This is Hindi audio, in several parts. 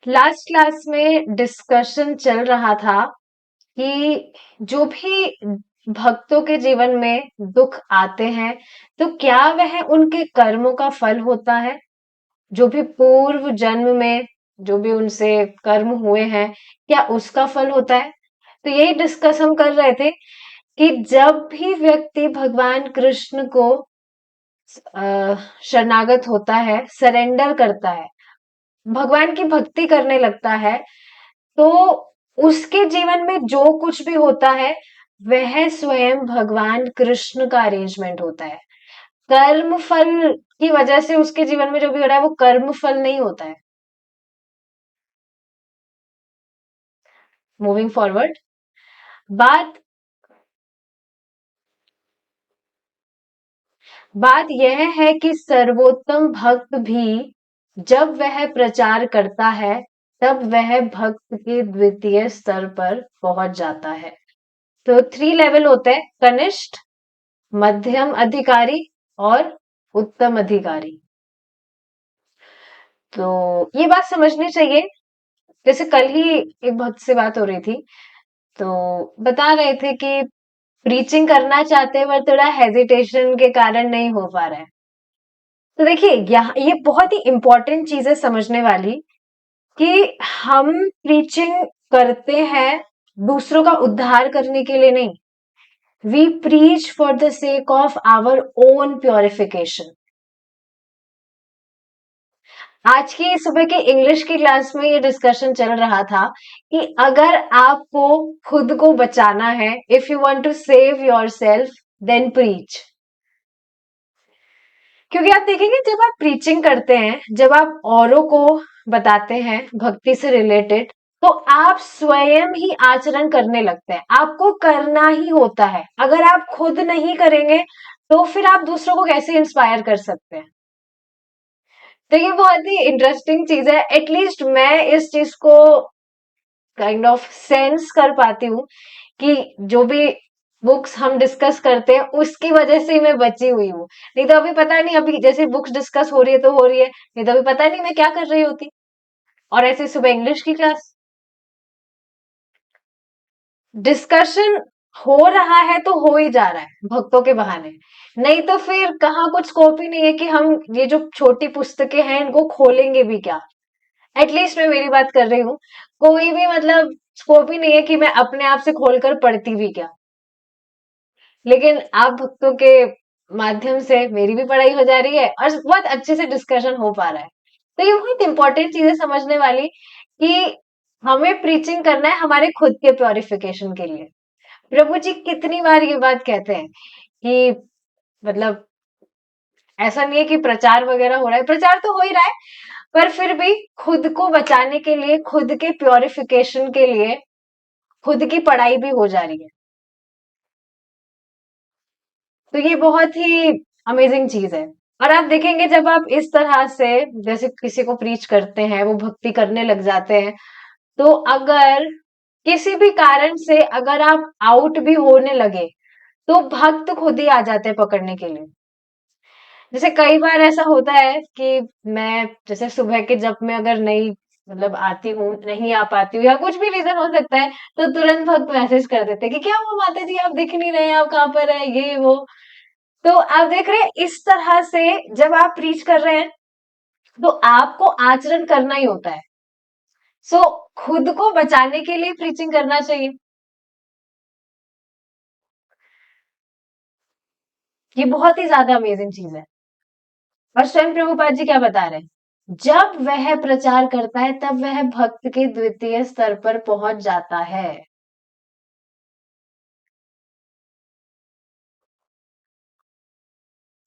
लास्ट क्लास में डिस्कशन चल रहा था कि जो भी भक्तों के जीवन में दुख आते हैं, तो क्या वह उनके कर्मों का फल होता है? जो भी पूर्व जन्म में जो भी उनसे कर्म हुए हैं, क्या उसका फल होता है? तो यही डिस्कस हम कर रहे थे कि जब भी व्यक्ति भगवान कृष्ण को शरणागत होता है, सरेंडर करता है, भगवान की भक्ति करने लगता है, तो उसके जीवन में जो कुछ भी होता है वह स्वयं भगवान कृष्ण का अरेंजमेंट होता है। कर्म फल की वजह से उसके जीवन में जो भी हो रहा है वो कर्म फल नहीं होता है। मूविंग फॉरवर्ड, बात बात यह है कि सर्वोत्तम भक्त भी जब वह प्रचार करता है तब वह भक्त के द्वितीय स्तर पर पहुंच जाता है। तो 3 लेवल होते हैं: कनिष्ठ, मध्यम अधिकारी और उत्तम अधिकारी। तो ये बात समझनी चाहिए। जैसे कल ही एक भक्त से बात हो रही थी, तो बता रहे थे कि प्रीचिंग करना चाहते हैं पर थोड़ा हेजिटेशन के कारण नहीं हो पा रहा है। तो देखिए, यहाँ ये बहुत ही इंपॉर्टेंट चीज है समझने वाली कि हम प्रीचिंग करते हैं दूसरों का उद्धार करने के लिए नहीं। We preach for the sake of our own purification. आज की सुबह की इंग्लिश की क्लास में ये डिस्कशन चल रहा था कि अगर आपको खुद को बचाना है, if you want to save yourself, then preach. क्योंकि आप देखेंगे जब आप प्रीचिंग करते हैं, जब आप औरों को बताते हैं भक्ति से रिलेटेड, तो आप स्वयं ही आचरण करने लगते हैं। आपको करना ही होता है। अगर आप खुद नहीं करेंगे तो फिर आप दूसरों को कैसे इंस्पायर कर सकते हैं? तो ये बहुत ही इंटरेस्टिंग चीज है। एटलीस्ट मैं इस चीज को काइंड ऑफ सेंस कर पाती हूँ कि जो भी बुक्स हम डिस्कस करते हैं उसकी वजह से ही मैं बची हुई हूँ। नहीं तो अभी पता नहीं, अभी जैसे बुक्स डिस्कस हो रही है तो हो रही है, नहीं तो अभी पता नहीं मैं क्या कर रही होती। और ऐसे सुबह इंग्लिश की क्लास डिस्कशन हो रहा है तो हो ही जा रहा है भक्तों के बहाने। नहीं तो फिर कहाँ कुछ स्कोप ही नहीं है कि हम ये जो छोटी पुस्तकें हैं इनको खोलेंगे भी क्या। एटलीस्ट मैं मेरी बात कर रही हूँ, कोई भी मतलब स्कोप ही नहीं है कि मैं अपने आप से खोलकर पढ़ती भी क्या। लेकिन आप भक्तों के माध्यम से मेरी भी पढ़ाई हो जा रही है और बहुत अच्छे से डिस्कशन हो पा रहा है। तो ये बहुत इंपॉर्टेंट चीज है समझने वाली कि हमें प्रीचिंग करना है हमारे खुद के प्योरिफिकेशन के लिए। प्रभु जी कितनी बार ये बात कहते हैं कि मतलब ऐसा नहीं है कि प्रचार वगैरह हो रहा है, प्रचार तो हो ही रहा है, पर फिर भी खुद को बचाने के लिए, खुद के प्योरिफिकेशन के लिए खुद की पढ़ाई भी हो जा रही है। तो ये बहुत ही अमेजिंग चीज है। और आप देखेंगे जब आप इस तरह से जैसे किसी को प्रीच करते हैं, वो भक्ति करने लग जाते हैं, तो अगर किसी भी कारण से अगर आप आउट भी होने लगे तो भक्त खुद ही आ जाते हैं पकड़ने के लिए। जैसे कई बार ऐसा होता है कि मैं जैसे सुबह के जब मैं अगर नहीं मतलब आती हूँ, नहीं आ पाती हूँ या कुछ भी रीजन हो सकता है, तो तुरंत भक्त मैसेज कर देते हैं कि क्या हुआ माता जी, आप दिख नहीं रहे, आप कहाँ पर है, ये वो। तो आप देख रहे हैं इस तरह से जब आप प्रीच कर रहे हैं तो आपको आचरण करना ही होता है। सो खुद को बचाने के लिए प्रीचिंग करना चाहिए। ये बहुत ही ज्यादा अमेजिंग चीज है। और स्वयं प्रभुपाद जी क्या बता रहे हैं, जब वह प्रचार करता है तब वह भक्त के द्वितीय स्तर पर पहुंच जाता है।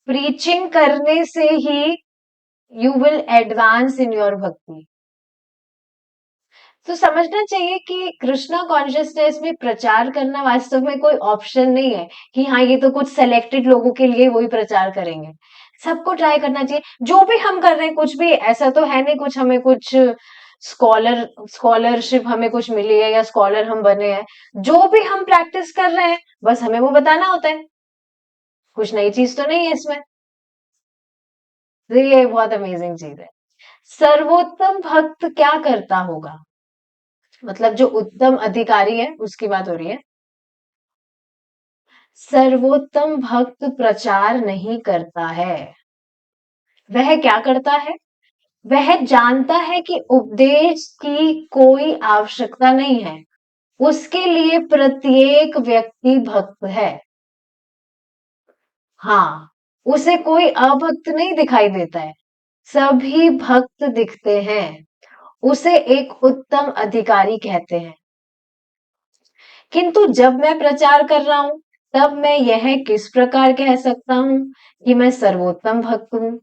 प्रीचिंग करने से ही you will advance in your bhakti. तो समझना चाहिए कि कृष्णा कॉन्शियसनेस में प्रचार करना वास्तव में कोई ऑप्शन नहीं है कि हाँ ये तो कुछ सेलेक्टेड लोगों के लिए वही प्रचार करेंगे। सबको ट्राई करना चाहिए। जो भी हम कर रहे हैं, कुछ भी ऐसा तो है नहीं कुछ हमें कुछ स्कॉलरशिप हमें कुछ मिली है या स्कॉलर हम बने हैं। जो भी हम प्रैक्टिस कर रहे हैं बस हमें वो बताना होता है। कुछ नई चीज तो नहीं है इसमें। तो ये बहुत अमेजिंग चीज है। सर्वोत्तम भक्त क्या करता होगा? मतलब जो उत्तम अधिकारी है उसकी बात हो रही है। सर्वोत्तम भक्त प्रचार नहीं करता है। वह क्या करता है? वह जानता है कि उपदेश की कोई आवश्यकता नहीं है, उसके लिए प्रत्येक व्यक्ति भक्त है। हाँ, उसे कोई अभक्त नहीं दिखाई देता है, सभी भक्त दिखते हैं। उसे एक उत्तम अधिकारी कहते हैं। किंतु जब मैं प्रचार कर रहा हूं, तब मैं यह किस प्रकार कह सकता हूं कि मैं सर्वोत्तम भक्त हूं?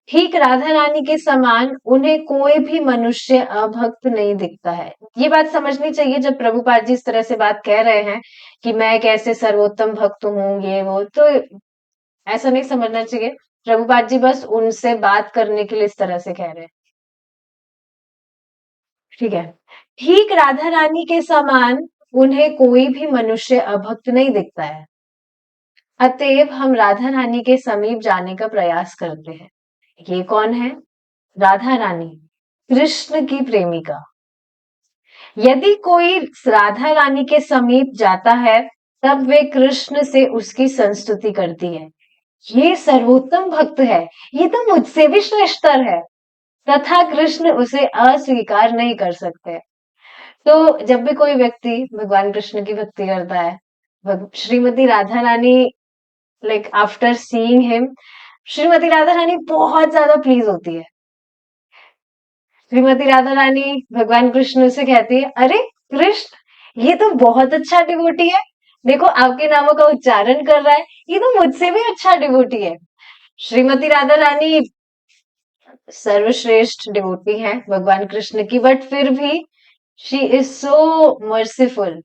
ठीक राधा रानी के समान उन्हें कोई भी मनुष्य अभक्त नहीं दिखता है। ये बात समझनी चाहिए जब प्रभुपाद जी इस तरह से बात कह रहे हैं कि मैं कैसे सर्वोत्तम भक्त हूँ, ये वो, तो ऐसा नहीं समझना चाहिए। प्रभुपाद जी बस उनसे बात करने के लिए इस तरह से कह रहे हैं। ठीक है। ठीक राधा रानी के समान उन्हें कोई भी मनुष्य अभक्त नहीं दिखता है। अतएव हम राधा रानी के समीप जाने का प्रयास करते हैं। ये कौन है? राधा रानी, कृष्ण की प्रेमिका। यदि कोई राधा रानी के समीप जाता है, तब वे कृष्ण से उसकी संस्तुति करती है। ये सर्वोत्तम भक्त है, ये तो मुझसे भी श्रेष्ठतर है, तथा कृष्ण उसे अस्वीकार नहीं कर सकते। तो जब भी कोई व्यक्ति भगवान कृष्ण की भक्ति करता है, Shrimati Radha Rani, like after seeing him, Shrimati Radha Rani बहुत ज्यादा प्लीज होती है। श्रीमती राधा रानी भगवान कृष्ण से कहती है, अरे कृष्ण, ये तो बहुत अच्छा डिवोटी है, देखो आपके नामों का उच्चारण कर रहा है, ये तो मुझसे भी अच्छा डिवोटी है। श्रीमती राधा रानी सर्वश्रेष्ठ डिवोटी है भगवान कृष्ण की, बट फिर भी शी इज सो मर्सीफुल।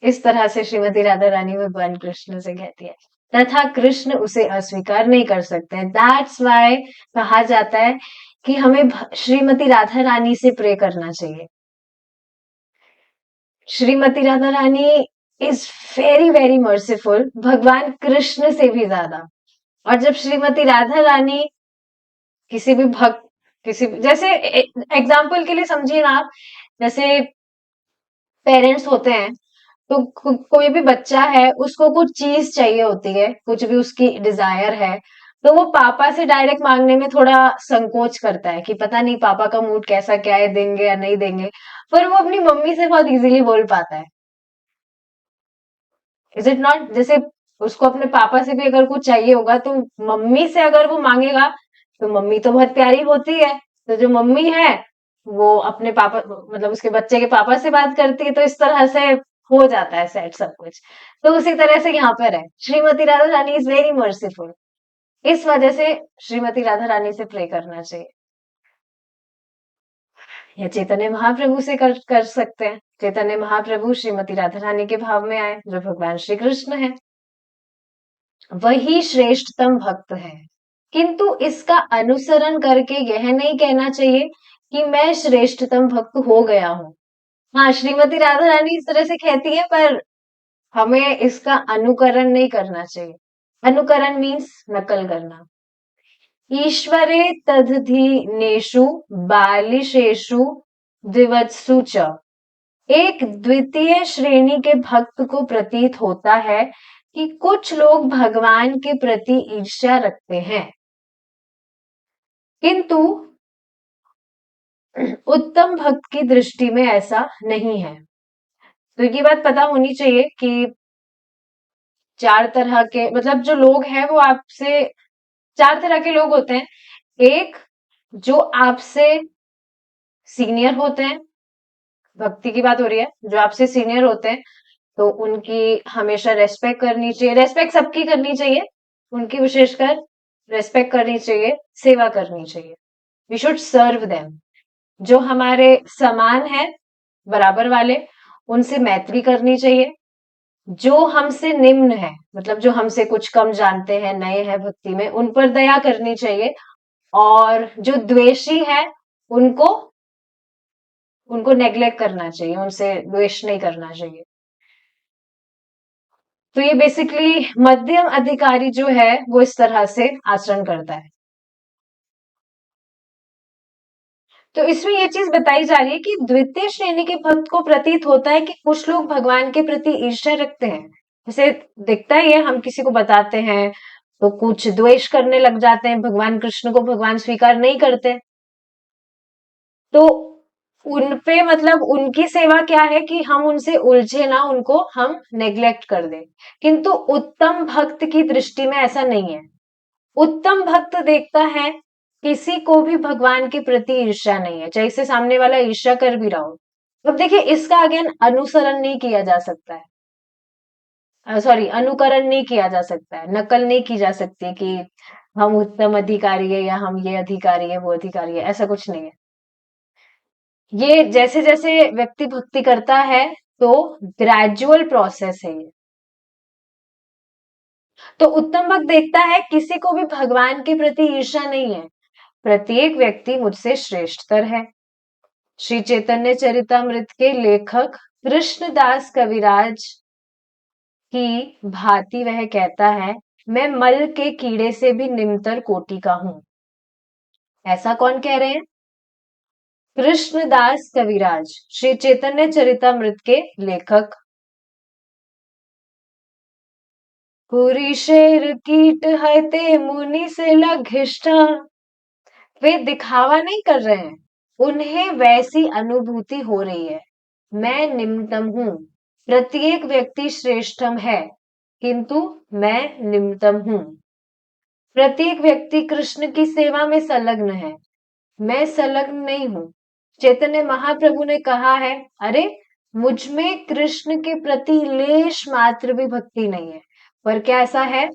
इस तरह से श्रीमती राधा रानी भगवान कृष्ण से कहती है, तथा कृष्ण उसे अस्वीकार नहीं कर सकते हैं। दैट्स वाई कहा जाता है कि हमें श्रीमती राधा रानी से प्रे करना चाहिए। श्रीमती राधा रानी इज वेरी वेरी मर्सीफुल, भगवान कृष्ण से भी ज्यादा। और जब श्रीमती राधा रानी किसी भी भक्त, किसी भी, जैसे एग्जाम्पल के लिए समझिए ना आप, जैसे पेरेंट्स होते हैं, तो कोई भी बच्चा है, उसको कुछ चीज चाहिए होती है, कुछ भी उसकी डिजायर है, तो वो पापा से डायरेक्ट मांगने में थोड़ा संकोच करता है कि पता नहीं पापा का मूड कैसा, क्या है, देंगे या नहीं देंगे। पर वो अपनी मम्मी से बहुत इजीली बोल पाता है। Is it not? जैसे उसको अपने पापा से भी अगर कुछ चाहिए होगा, तो मम्मी से अगर वो मांगेगा, तो मम्मी तो बहुत प्यारी होती है, तो जो मम्मी है वो अपने पापा, मतलब उसके बच्चे के पापा से बात करती है, तो इस तरह से हो जाता है सेट सब कुछ। तो उसी तरह से यहाँ पर है, श्रीमती राधा रानी इज वेरी मर्सीफुल। इस वजह से श्रीमती राधा रानी से प्रे करना चाहिए। या चैतन्य महाप्रभु से कर सकते हैं। चैतन्य महाप्रभु श्रीमती राधा रानी के भाव में आए, जो भगवान श्री कृष्ण है, वही श्रेष्ठतम भक्त है। किंतु इसका अनुसरण करके यह नहीं कहना चाहिए कि मैं श्रेष्ठतम भक्त हो गया हूं। हाँ, श्रीमती राधा रानी इस तरह से कहती है, पर हमें इसका अनुकरण नहीं करना चाहिए। अनुकरण मीन्स नकल करना। ईश्वरे तदधीनेषु बालिशेषु द्विवत्सु च। एक द्वितीय श्रेणी के भक्त को प्रतीत होता है कि कुछ लोग भगवान के प्रति ईर्ष्या रखते हैं, किंतु उत्तम भक्त की दृष्टि में ऐसा नहीं है। तो ये बात पता होनी चाहिए कि चार तरह के, मतलब जो लोग हैं वो आपसे, चार तरह के लोग होते हैं। एक, जो आपसे सीनियर होते हैं, भक्ति की बात हो रही है, जो आपसे सीनियर होते हैं, तो उनकी हमेशा रेस्पेक्ट करनी चाहिए। रेस्पेक्ट सबकी करनी चाहिए, उनकी विशेषकर रेस्पेक्ट करनी चाहिए, सेवा करनी चाहिए। We should serve them. जो हमारे समान है, बराबर वाले, उनसे मैत्री करनी चाहिए। जो हमसे निम्न है, मतलब जो हमसे कुछ कम जानते हैं, नए हैं भक्ति में, उन पर दया करनी चाहिए। और जो द्वेषी है, उनको उनको नेग्लेक्ट करना चाहिए, उनसे द्वेष नहीं करना चाहिए। तो ये बेसिकली मध्यम अधिकारी जो है वो इस तरह से आचरण करता है। तो इसमें ये चीज बताई जा रही है कि द्वितीय श्रेणी के भक्त को प्रतीत होता है कि कुछ लोग भगवान के प्रति ईर्ष्या रखते हैं। जैसे दिखता ही है, हम किसी को बताते हैं तो कुछ द्वेष करने लग जाते हैं, भगवान कृष्ण को भगवान स्वीकार नहीं करते। तो उनपे मतलब उनकी सेवा क्या है कि हम उनसे उलझे ना, उनको हम नेग्लेक्ट कर दें। किंतु उत्तम भक्त की दृष्टि में ऐसा नहीं है। उत्तम भक्त देखता है किसी को भी भगवान के प्रति ईर्ष्या नहीं है, चाहे इससे सामने वाला ईर्ष्या कर भी रहा हो। अब देखिए, इसका अगेन अनुसरण नहीं किया जा सकता है, सॉरी अनुकरण नहीं किया जा सकता है, नकल नहीं की जा सकती कि हम उत्तम अधिकारी है या हम ये अधिकारी है वो अधिकारी है, ऐसा कुछ नहीं है। ये जैसे जैसे व्यक्ति भक्ति करता है तो ग्रेजुअल प्रोसेस है ये। तो उत्तम भक्त देखता है किसी को भी भगवान के प्रति ईर्ष्या नहीं है, प्रत्येक व्यक्ति मुझसे श्रेष्ठतर है। श्री चैतन्य चरितमृत के लेखक कृष्णदास कविराज की भांति वह कहता है, मैं मल के कीड़े से भी निम्नतर कोटि का हूं। ऐसा कौन कह रहे हैं? कृष्णदास कविराज, श्री चैतन्य चरितमृत के लेखक। पूरी शेर कीट है ते मुनि से लघिष्ठा। वे दिखावा नहीं कर रहे हैं, उन्हें वैसी अनुभूति हो रही है। मैं निम्नतम हूँ, प्रत्येक व्यक्ति श्रेष्ठम है, किंतु मैं निम्नतम हूँ। प्रत्येक व्यक्ति कृष्ण की सेवा में संलग्न है, मैं संलग्न नहीं हूँ। चैतन्य महाप्रभु ने कहा है, अरे मुझ में कृष्ण के प्रति लेश मात्र भी भक्ति नहीं है। पर क्या ऐसा है?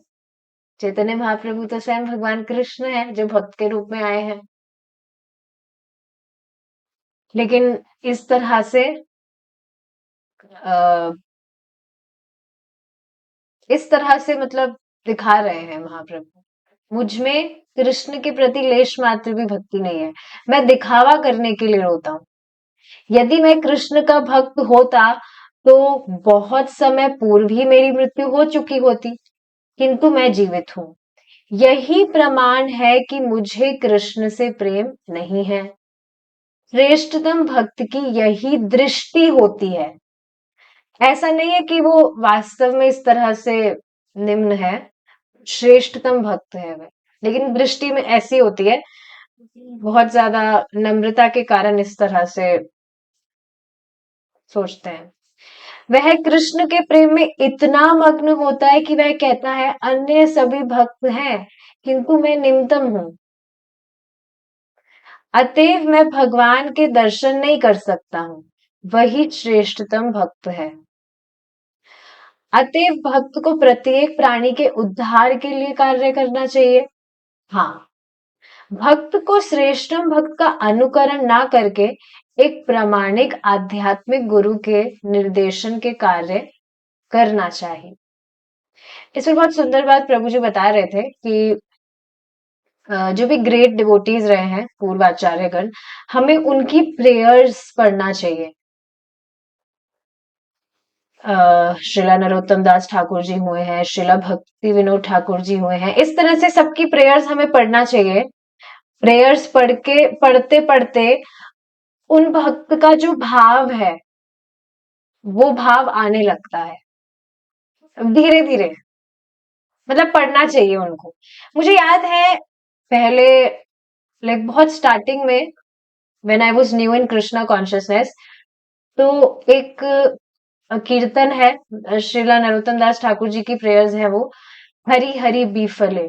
चैतन्य महाप्रभु तो स्वयं भगवान कृष्ण है जो भक्त के रूप में आए हैं। लेकिन इस तरह से अ, इस तरह से मतलब दिखा रहे हैं महाप्रभु, मुझ में कृष्ण के प्रति लेश मात्र भी भक्ति नहीं है, मैं दिखावा करने के लिए रोता हूँ। यदि मैं कृष्ण का भक्त होता तो बहुत समय पूर्व ही मेरी मृत्यु हो चुकी होती, किंतु मैं जीवित हूँ। यही प्रमाण है कि मुझे कृष्ण से प्रेम नहीं है। श्रेष्ठतम भक्त की यही दृष्टि होती है। ऐसा नहीं है कि वो वास्तव में इस तरह से निम्न है, श्रेष्ठतम भक्त है वह, लेकिन दृष्टि में ऐसी होती है, बहुत ज्यादा नम्रता के कारण इस तरह से सोचते हैं। वह कृष्ण के प्रेम में इतना मग्न होता है कि वह कहता है, अन्य सभी भक्त हैं किंतु मैं निम्नतम हूँ, अतएव मैं भगवान के दर्शन नहीं कर सकता हूँ। वही श्रेष्ठतम भक्त है। अतएव भक्त को प्रत्येक प्राणी के उद्धार के लिए कार्य करना चाहिए। हाँ, भक्त को श्रेष्ठतम भक्त का अनुकरण ना करके एक प्रामाणिक आध्यात्मिक गुरु के निर्देशन के कार्य करना चाहिए। इसमें बहुत सुंदर बात प्रभु जी बता रहे थे कि जो भी ग्रेट डिवोटीज रहे हैं पूर्वाचार्यगण, हमें उनकी प्रेयर्स पढ़ना चाहिए। श्रीला नरोत्तम दास ठाकुर जी हुए हैं, श्रीला भक्ति विनोद ठाकुर जी हुए हैं, इस तरह से सबकी प्रेयर्स हमें पढ़ना चाहिए। प्रेयर्स पढ़ते पढ़ते उन भक्त का जो भाव है वो भाव आने लगता है धीरे धीरे। मतलब पढ़ना चाहिए उनको। मुझे याद है पहले, लाइक बहुत स्टार्टिंग में, when I was new in Krishna consciousness, तो एक कीर्तन है, श्रीला नरोत्तम दास ठाकुर जी की प्रेयर्स है वो, हरी हरी बीफले।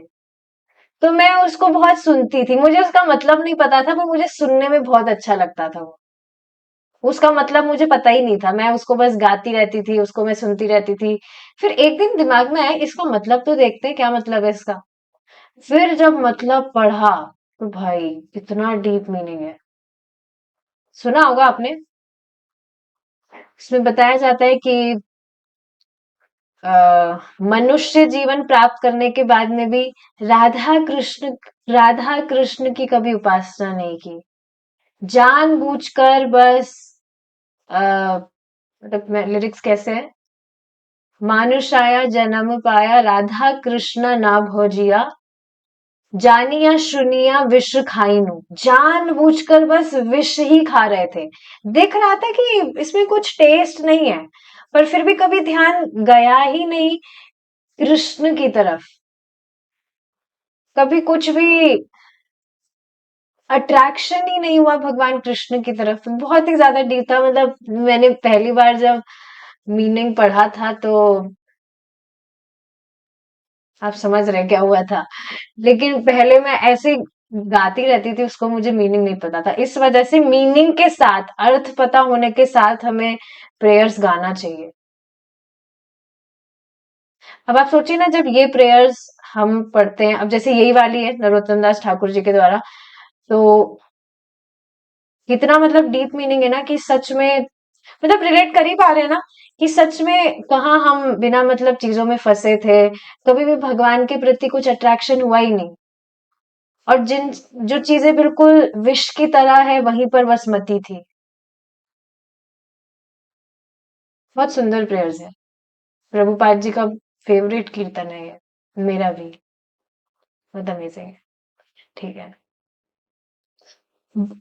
तो मैं उसको बहुत सुनती थी, मुझे उसका मतलब नहीं पता था, पर मुझे सुनने में बहुत अच्छा लगता था वो। उसका मतलब मुझे पता ही नहीं था, मैं उसको बस गाती रहती थी, उसको मैं सुनती रहती थी। फिर एक दिन दिमाग में आया, इसका मतलब तो देखते हैं क्या मतलब है इसका। फिर जब मतलब पढ़ा तो भाई कितना डीप मीनिंग है। सुना होगा आपने। इसमें बताया जाता है कि मनुष्य जीवन प्राप्त करने के बाद में भी राधा कृष्ण राधा कृष्ण की कभी उपासना नहीं की, जानबूझकर बस, मतलब लिरिक्स कैसे है, मानुषाया जन्म पाया राधा कृष्ण ना भोजिया, जानिया सुनिया विष खाइनु। जानबूझकर बस विष ही खा रहे थे। दिख रहा था कि इसमें कुछ टेस्ट नहीं है, पर फिर भी कभी ध्यान गया ही नहीं कृष्ण की तरफ। कभी कुछ भी अट्रैक्शन ही नहीं हुआ भगवान कृष्ण की तरफ। बहुत ही ज्यादा डीप था। मतलब मैंने पहली बार जब मीनिंग पढ़ा था तो आप समझ रहे क्या हुआ था। लेकिन पहले मैं ऐसे गाती रहती थी उसको, मुझे मीनिंग नहीं पता था। इस वजह से मीनिंग के साथ, अर्थ पता होने के साथ हमें प्रेयर्स गाना चाहिए। अब आप सोचिए ना, जब ये प्रेयर्स हम पढ़ते हैं, अब जैसे यही वाली है नरोत्तम दास ठाकुर जी के द्वारा, तो कितना मतलब डीप मीनिंग है ना, कि सच में मतलब रिलेट कर ही पा रहे हैं ना, कि सच में कहाँ हम बिना मतलब चीजों में फंसे थे। कभी भी भगवान के प्रति कुछ अट्रैक्शन हुआ ही नहीं। और जिन जो चीजें बिल्कुल विष की तरह है वहीं पर बस मती थी। बहुत सुंदर प्रेयर्स है। प्रभुपाद जी का फेवरेट कीर्तन है ये, मेरा भी। बहुत अमेजिंग है। ठीक है।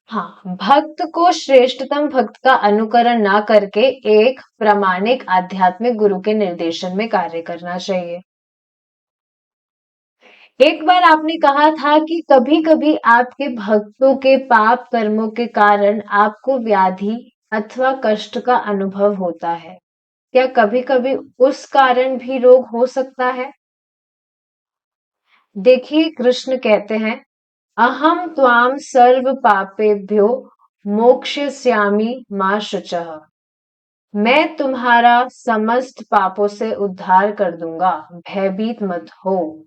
हाँ, भक्त को श्रेष्ठतम भक्त का अनुकरण ना करके एक प्रामाणिक आध्यात्मिक गुरु के निर्देशन में कार्य करना चाहिए। एक बार आपने कहा था कि कभी-कभी आपके भक्तों के पाप कर्मों के कारण आपको व्याधि अथवा कष्ट का अनुभव होता है। क्या कभी-कभी उस कारण भी रोग हो सकता है? देखिए, कृष्ण कहते हैं, अहम त्वाम सर्व पापेभ्यो मोक्षयिष्यामि मा शुचः। मैं तुम्हारा समस्त पापों से उद्धार कर दूंगा, भयभीत मत हो।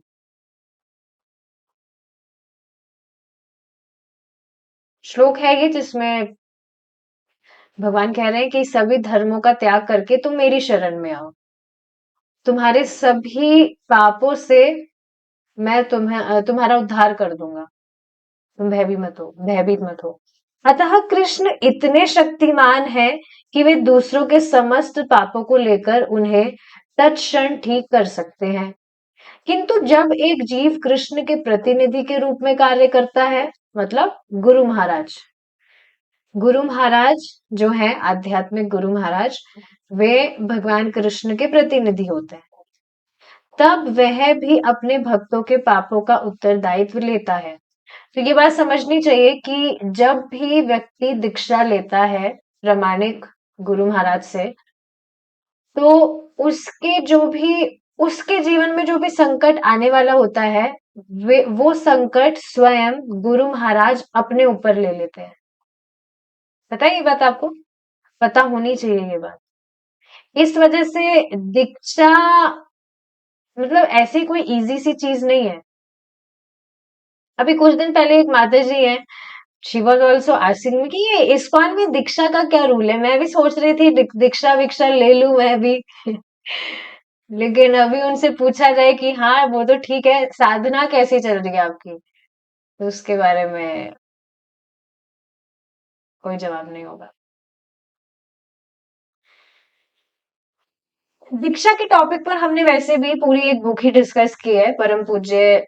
श्लोक है ये जिसमें भगवान कह रहे हैं कि सभी धर्मों का त्याग करके तुम मेरी शरण में आओ। तुम्हारे सभी पापों से मैं तुम्हारा उद्धार कर दूंगा। तुम भयभीत मत हो। अतः कृष्ण इतने शक्तिमान हैं कि वे दूसरों के समस्त पापों को लेकर उन्हें तत्क्षण ठीक कर सकते हैं। किंतु जब एक जीव कृष्ण के प्रतिनिधि के रूप में कार्य करता है, मतलब गुरु महाराज जो है आध्यात्मिक गुरु महाराज, वे भगवान कृष्ण के प्रतिनिधि होते हैं। तब वह भी अपने भक्तों के पापों का उत्तरदायित्व लेता है। तो ये बात समझनी चाहिए कि जब भी व्यक्ति दीक्षा लेता है प्रामाणिक गुरु महाराज से, तो उसके जो भी उसके जीवन में जो भी संकट आने वाला होता है, वे वो संकट स्वयं गुरु महाराज अपने ऊपर ले लेते हैं। पता है ये बात आपको? पता होनी चाहिए ये बात। इस वजह से दीक्षा मतलब ऐसी कोई इजी सी चीज नहीं है। अभी कुछ दिन पहले एक माता जी है, she was also asking me कि ये इस्कॉन में दीक्षा का क्या रूल है। मैं भी सोच रही थी दीक्षा विक्षा ले लूं मैं भी। लेकिन अभी उनसे पूछा जाए कि हाँ वो तो ठीक है, साधना कैसी चल रही है आपकी, तो उसके बारे में कोई जवाब नहीं होगा। दीक्षा के टॉपिक पर हमने वैसे भी पूरी एक बुक ही डिस्कस की है, परम पूज्य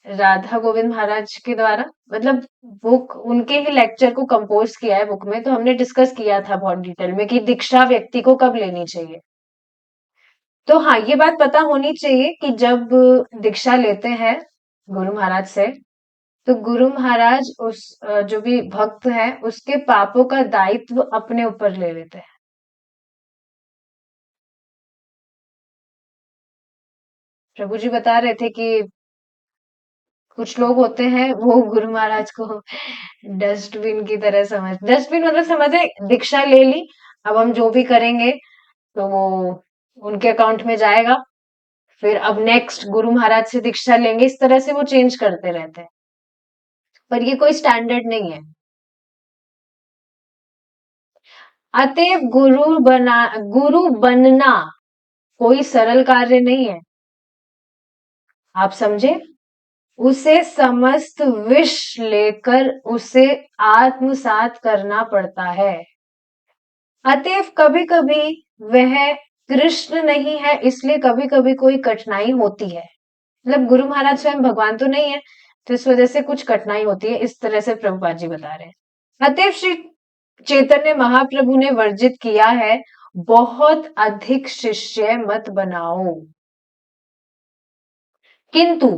राधा गोविंद महाराज के द्वारा। मतलब बुक उनके ही लेक्चर को कंपोज किया है बुक में, तो हमने डिस्कस किया था बहुत डिटेल में कि दीक्षा व्यक्ति को कब लेनी चाहिए। तो हाँ, ये बात पता होनी चाहिए कि जब दीक्षा लेते हैं गुरु महाराज से, तो गुरु महाराज जो भी भक्त है उसके पापों का दायित्व अपने ऊपर ले लेते हैं। प्रभु जी बता रहे थे कि कुछ लोग होते हैं वो गुरु महाराज को डस्टबिन की तरह डस्टबिन मतलब समझे, दीक्षा ले ली, अब हम जो भी करेंगे तो वो उनके अकाउंट में जाएगा। फिर अब नेक्स्ट गुरु महाराज से दीक्षा लेंगे, इस तरह से वो चेंज करते रहते हैं। पर ये कोई स्टैंडर्ड नहीं है। अतएव गुरु बनना कोई सरल कार्य नहीं है। आप समझे? उसे समस्त विष लेकर उसे आत्मसात करना पड़ता है। अतएव कभी कभी वह कृष्ण नहीं है इसलिए कभी कभी कोई कठिनाई होती है, मतलब गुरु महाराज स्वयं भगवान तो नहीं है, तो इस वजह से कुछ कठिनाई होती है, इस तरह से प्रभुपाद जी बता रहे हैं। अतएव श्री चैतन्य महाप्रभु ने वर्जित किया है, बहुत अधिक शिष्य मत बनाओ, किंतु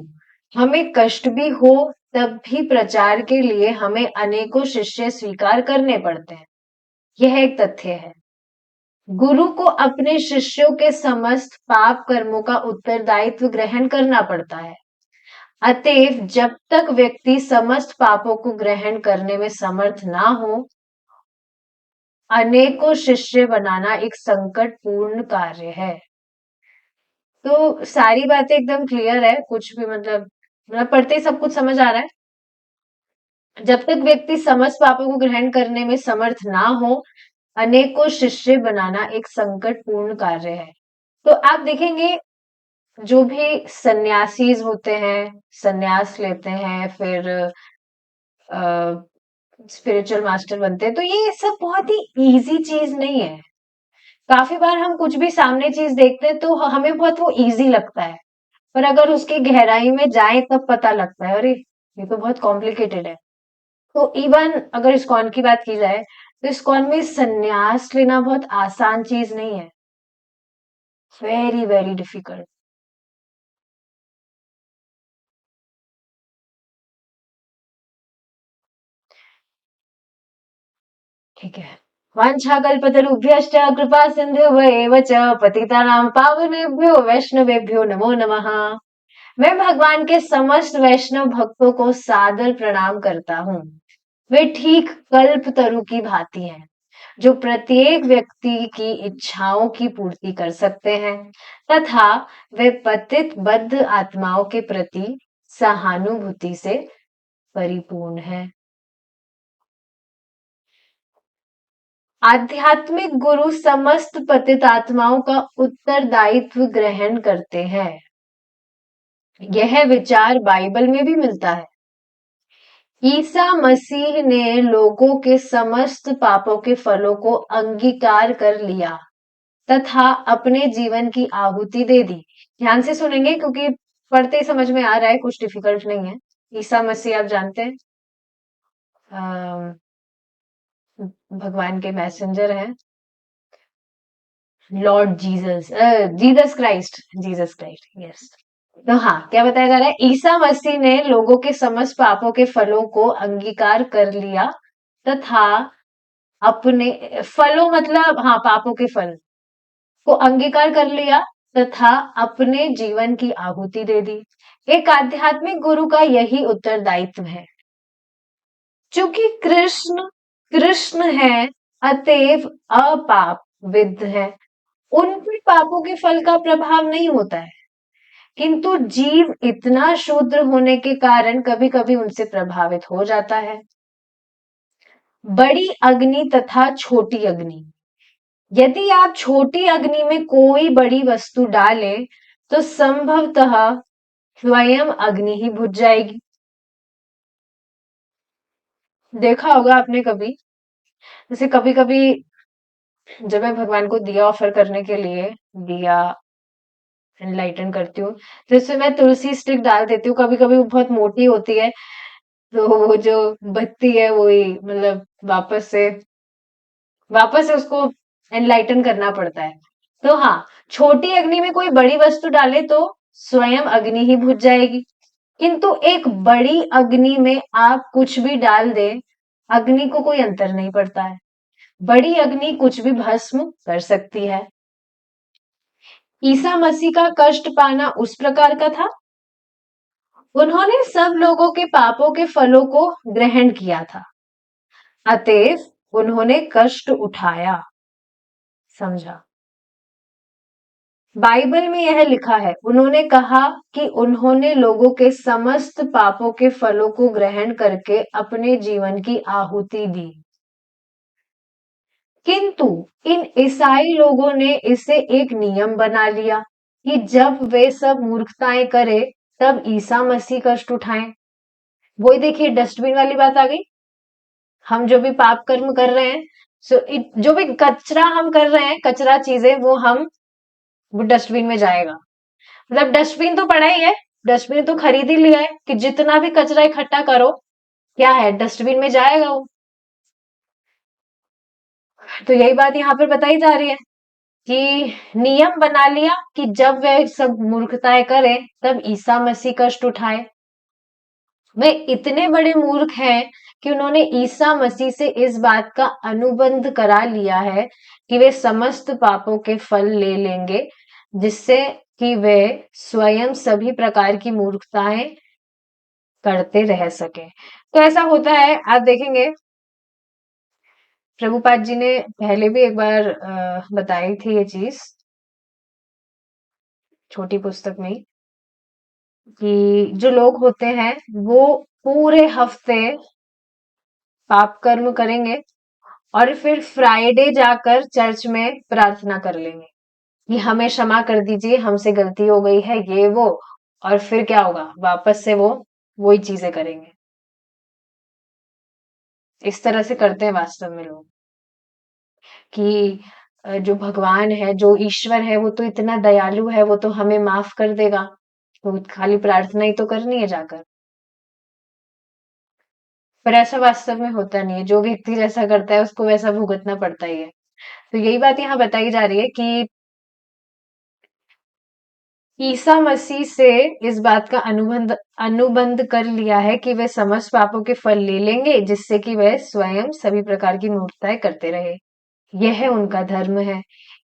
हमें कष्ट भी हो तब भी प्रचार के लिए हमें अनेकों शिष्य स्वीकार करने पड़ते हैं। यह एक तथ्य है। गुरु को अपने शिष्यों के समस्त पाप कर्मों का उत्तरदायित्व ग्रहण करना पड़ता है। अतएव जब तक व्यक्ति समस्त पापों को ग्रहण करने में समर्थ ना हो, अनेकों शिष्य बनाना एक संकटपूर्ण कार्य है। तो सारी बातें एकदम क्लियर है, कुछ भी मतलब पढ़ते ही सब कुछ समझ आ रहा है। जब तक व्यक्ति समस्त पापों को ग्रहण करने में समर्थ ना हो, अनेकों शिष्य बनाना एक संकटपूर्ण कार्य है। तो आप देखेंगे जो भी सन्यासीज होते हैं, सन्यास लेते हैं, फिर स्पिरिचुअल मास्टर बनते हैं, तो ये सब बहुत ही इजी चीज नहीं है। काफी बार हम कुछ भी सामने चीज देखते हैं तो हमें बहुत वो इजी लगता है, पर अगर उसकी गहराई में जाए तब पता लगता है, अरे ये तो बहुत कॉम्प्लिकेटेड है। तो इवन अगर इस्कॉन की बात की जाए, तो इस्कॉन में सन्यास लेना बहुत आसान चीज नहीं है, वेरी वेरी डिफिकल्ट। ठीक है। वाञ्छाकल्पतरुभ्यश्च कृपा सिन्धुभ्येव च पतितानां पावनेभ्यो वैष्णवेभ्यो नमो नमः। मैं भगवान के समस्त वैष्णव भक्तों को सादर प्रणाम करता हूँ। वे ठीक कल्प तरु की भांति हैं, जो प्रत्येक व्यक्ति की इच्छाओं की पूर्ति कर सकते हैं, तथा वे पतित बद्ध आत्माओं के प्रति सहानुभूति से परिपूर्ण हैं। आध्यात्मिक गुरु समस्त पतित आत्माओं का उत्तरदायित्व ग्रहण करते हैं। यह विचार बाइबल में भी मिलता है। ईसा मसीह ने लोगों के समस्त पापों के फलों को अंगीकार कर लिया तथा अपने जीवन की आहुति दे दी। ध्यान से सुनेंगे क्योंकि पढ़ते ही समझ में आ रहा है, कुछ डिफिकल्ट नहीं है। ईसा मसीह आप जानते हैं, भगवान के मैसेंजर हैं, Lord Jesus, Jesus Christ, Jesus Christ, yes. तो हाँ, क्या बताया जा रहा है, ईसा मसीह ने लोगों के समस्त पापों के फलों को अंगीकार कर लिया तथा अपने फलों मतलब हाँ पापों के फल को अंगीकार कर लिया तथा अपने जीवन की आहुति दे दी। एक आध्यात्मिक गुरु का यही उत्तरदायित्व है। चूंकि कृष्ण कृष्ण है, अतएव अपाप विद्ध है, उन पर पापों के फल का प्रभाव नहीं होता है, किंतु जीव इतना शूद्र होने के कारण कभी कभी उनसे प्रभावित हो जाता है। बड़ी अग्नि तथा छोटी अग्नि, यदि आप छोटी अग्नि में कोई बड़ी वस्तु डालें तो संभवतः स्वयं अग्नि ही बुझ जाएगी। देखा होगा आपने कभी, जैसे कभी कभी जब मैं भगवान को दिया ऑफर करने के लिए, दिया एनलाइटन करती हूँ, तो इसमें मैं तुलसी स्टिक डाल देती हूँ, कभी कभी वो बहुत मोटी होती है, तो वो जो बत्ती है वही मतलब वापस से उसको एनलाइटन करना पड़ता है। तो हाँ, छोटी अग्नि में कोई बड़ी वस्तु डाले तो स्वयं अग्नि ही बुझ जाएगी, किंतु एक बड़ी अग्नि में आप कुछ भी डाल दे, अग्नि को कोई अंतर नहीं पड़ता है। बड़ी अग्नि कुछ भी भस्म कर सकती है। ईसा मसीह का कष्ट पाना उस प्रकार का था, उन्होंने सब लोगों के पापों के फलों को ग्रहण किया था, अतएव उन्होंने कष्ट उठाया। समझा? बाइबल में यह लिखा है, उन्होंने कहा कि उन्होंने लोगों के समस्त पापों के फलों को ग्रहण करके अपने जीवन की आहुति दी, किंतु इन ईसाई लोगों ने इसे एक नियम बना लिया कि जब वे सब मूर्खताएं करें तब ईसा मसीह कष्ट उठाएं। वही देखिए डस्टबिन वाली बात आ गई। हम जो भी पाप कर्म कर रहे हैं, जो भी कचरा हम कर रहे हैं, कचरा चीजें वो हम वो डस्टबिन में जाएगा। मतलब डस्टबिन तो पड़ा ही है, डस्टबिन तो खरीद ही लिया है कि जितना भी कचरा इकट्ठा करो, क्या है, डस्टबिन में जाएगा वो। तो यही बात यहाँ पर बताई जा रही है कि नियम बना लिया कि जब वे सब मूर्खताएं करें तब ईसा मसीह कष्ट उठाए। वे इतने बड़े मूर्ख हैं कि उन्होंने ईसा मसीह से इस बात का अनुबंध करा लिया है कि वे समस्त पापों के फल ले लेंगे, जिससे कि वे स्वयं सभी प्रकार की मूर्खताएं करते रह सके। तो ऐसा होता है, आप देखेंगे प्रभुपाद जी ने पहले भी एक बार बताई थी ये चीज, छोटी पुस्तक में ही, कि जो लोग होते हैं वो पूरे हफ्ते पाप कर्म करेंगे और फिर फ्राइडे जाकर चर्च में प्रार्थना कर लेंगे कि हमें क्षमा कर दीजिए, हमसे गलती हो गई है, ये वो। और फिर क्या होगा, वापस से वो वही चीजें करेंगे। इस तरह से करते हैं वास्तव में लोग कि जो भगवान है, जो ईश्वर है, वो तो इतना दयालु है, वो तो हमें माफ कर देगा, तो खाली प्रार्थना ही तो करनी है जाकर। पर ऐसा वास्तव में होता नहीं है, जो व्यक्ति जैसा करता है उसको वैसा भुगतना पड़ता ही है। तो यही बात यहाँ बताई जा रही है कि ईसा मसीह से इस बात का अनुबंध अनुबंध कर लिया है कि वे समस्त पापों के फल ले लेंगे, जिससे कि वे स्वयं सभी प्रकार की मूर्खताएं करते रहे। यह उनका धर्म है।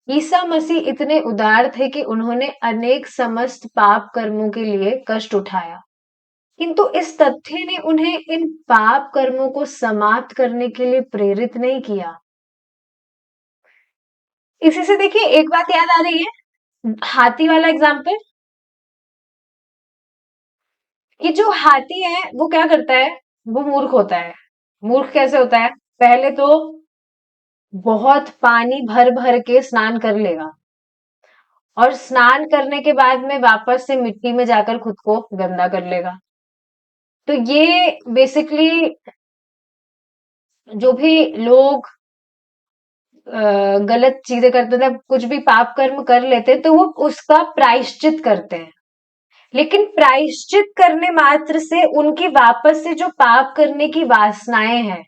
ईसा मसीह इतने उदार थे कि उन्होंने अनेक समस्त पाप कर्मों के लिए कष्ट उठाया, किंतु इस तथ्य ने उन्हें इन पाप कर्मों को समाप्त करने के लिए प्रेरित नहीं किया। इसी से देखिए एक बात याद आ रही है, हाथी वाला एग्जाम्पल, कि जो हाथी है वो क्या करता है, वो मूर्ख होता है। मूर्ख कैसे होता है, पहले तो बहुत पानी भर भर के स्नान कर लेगा और स्नान करने के बाद में वापस से मिट्टी में जाकर खुद को गंदा कर लेगा। तो ये बेसिकली जो भी लोग गलत चीजें करते थे, कुछ भी पाप कर्म कर लेते हैं, तो वो उसका प्रायश्चित करते हैं। लेकिन प्रायश्चित करने मात्र से उनकी वापस से जो पाप करने की वासनाएं हैं,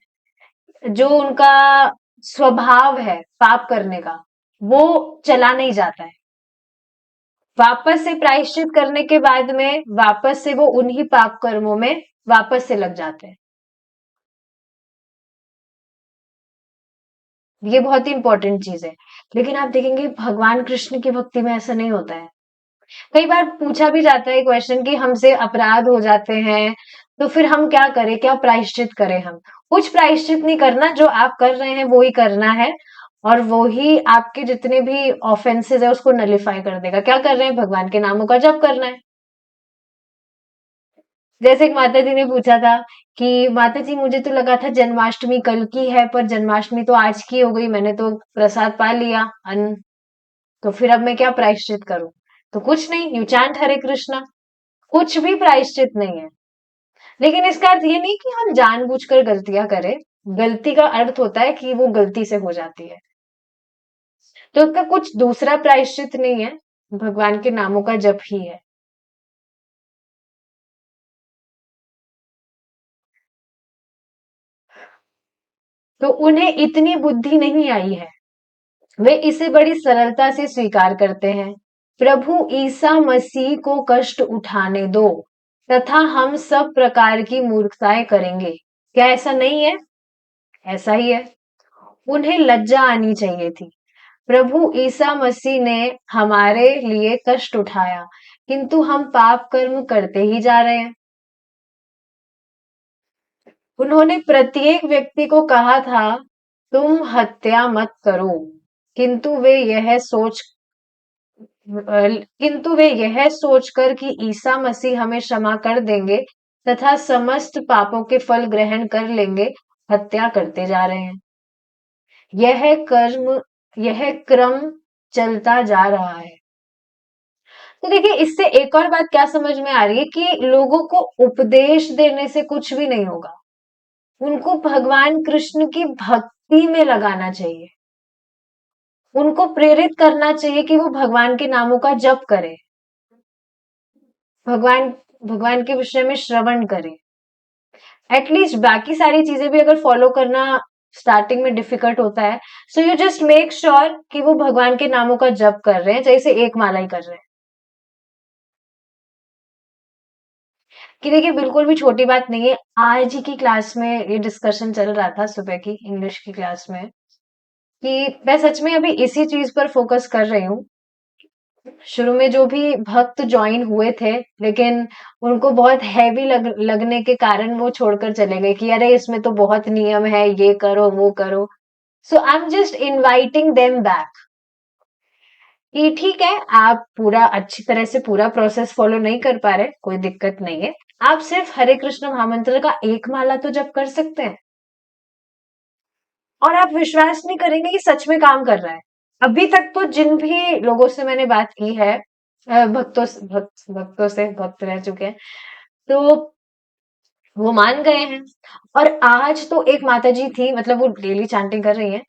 जो उनका स्वभाव है पाप करने का, वो चला नहीं जाता है। वापस से प्रायश्चित करने के बाद में वापस से वो उन्हीं पाप कर्मों में वापस से लग जाते हैं। ये बहुत ही इंपॉर्टेंट चीज है। लेकिन आप देखेंगे भगवान कृष्ण की भक्ति में ऐसा नहीं होता है। कई बार पूछा भी जाता है क्वेश्चन कि हमसे अपराध हो जाते हैं, तो फिर हम क्या करें, क्या प्रायश्चित करें। हम कुछ प्रायश्चित नहीं करना, जो आप कर रहे हैं वो ही करना है, और वो ही आपके जितने भी ऑफेंसेस है उसको नलिफाई कर देगा। क्या कर रहे हैं, भगवान के नामों का जप करना है। जैसे एक माता जी ने पूछा था कि माता जी मुझे तो लगा था जन्माष्टमी कल की है, पर जन्माष्टमी तो आज की हो गई, मैंने तो प्रसाद पा लिया अन्न, तो फिर अब मैं क्या प्रायश्चित करूं। तो कुछ नहीं, यू चांट हरे कृष्णा, कुछ भी प्रायश्चित नहीं है। लेकिन इसका अर्थ ये नहीं कि हम जानबूझकर गलतियां करें। गलती का अर्थ होता है कि वो गलती से हो जाती है, तो उसका कुछ दूसरा प्रायश्चित नहीं है, भगवान के नामों का जप ही है। तो उन्हें इतनी बुद्धि नहीं आई है, वे इसे बड़ी सरलता से स्वीकार करते हैं। प्रभु ईसा मसीह को कष्ट उठाने दो, तथा हम सब प्रकार की मूर्खताएं करेंगे। क्या ऐसा नहीं है, ऐसा ही है। उन्हें लज्जा आनी चाहिए थी। प्रभु ईसा मसीह ने हमारे लिए कष्ट उठाया, किंतु हम पाप कर्म करते ही जा रहे हैं। उन्होंने प्रत्येक व्यक्ति को कहा था, तुम हत्या मत करो, किंतु वे यह सोच किंतु वे यह सोचकर कि ईसा मसीह हमें क्षमा कर देंगे तथा समस्त पापों के फल ग्रहण कर लेंगे, हत्या करते जा रहे हैं। यह कर्म यह क्रम चलता जा रहा है। तो देखिए इससे एक और बात क्या समझ में आ रही है कि लोगों को उपदेश देने से कुछ भी नहीं होगा। उनको भगवान कृष्ण की भक्ति में लगाना चाहिए। उनको प्रेरित करना चाहिए कि वो भगवान के नामों का जप करें, भगवान भगवान के विषय में श्रवण करें। एटलीस्ट बाकी सारी चीजें भी अगर फॉलो करना स्टार्टिंग में डिफिकल्ट होता है, so you just make sure कि वो भगवान के नामों का जप कर रहे हैं, जैसे एक माला ही कर रहे हैं। कि देखिए बिल्कुल भी छोटी बात नहीं है। आज ही की क्लास में ये डिस्कशन चल रहा था, सुबह की इंग्लिश की क्लास में, कि मैं सच में अभी इसी चीज पर फोकस कर रही हूँ। शुरू में जो भी भक्त ज्वाइन हुए थे, लेकिन उनको बहुत हैवी लगने के कारण वो छोड़कर चले गए कि अरे इसमें तो बहुत नियम है, ये करो वो करो। So I am just inviting them back कि ठीक है, आप पूरा अच्छी तरह से पूरा प्रोसेस फॉलो नहीं कर पा रहे, कोई दिक्कत नहीं है। आप सिर्फ हरे कृष्ण महामंत्र का एक माला तो जप कर सकते हैं, और आप विश्वास नहीं करेंगे कि सच में काम कर रहा है। अभी तक तो जिन भी लोगों से मैंने बात की है, भक्तों से, भक्त रह चुके हैं, तो वो मान गए हैं। और आज तो एक माताजी थी, मतलब वो डेली चैंटिंग कर रही हैं।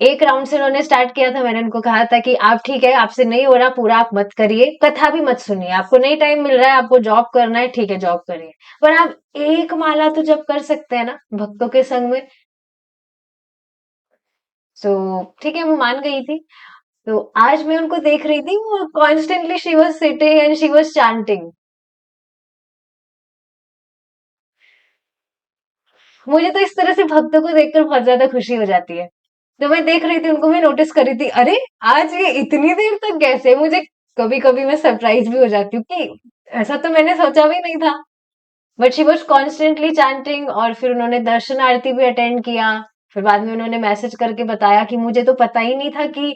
एक राउंड से उन्होंने स्टार्ट किया था, मैंने उनको कहा था कि आप ठीक है, आपसे नहीं हो रहा पूरा, आप मत करिए, कथा भी मत सुनिए, आपको नहीं टाइम मिल रहा है, आपको जॉब करना है, ठीक है जॉब करिए, पर आप एक माला तो जब कर सकते हैं ना भक्तों के संग में। सो ठीक है, वो मान गई थी। तो आज मैं उनको देख रही थी, वो constantly she was sitting and she was chanting. मुझे तो इस तरह से भक्तों को देखकर बहुत ज्यादा खुशी हो जाती है। तो मैं देख रही थी उनको, मैं नोटिस कर रही थी, अरे आज ये इतनी देर तक कैसे, मुझे कभी कभी मैं सरप्राइज भी हो जाती हूँ कि ऐसा तो मैंने सोचा भी नहीं था। But she was constantly chanting, और फिर उन्होंने दर्शन आरती भी अटेंड किया। फिर बाद में उन्होंने मैसेज करके बताया कि मुझे तो पता ही नहीं था कि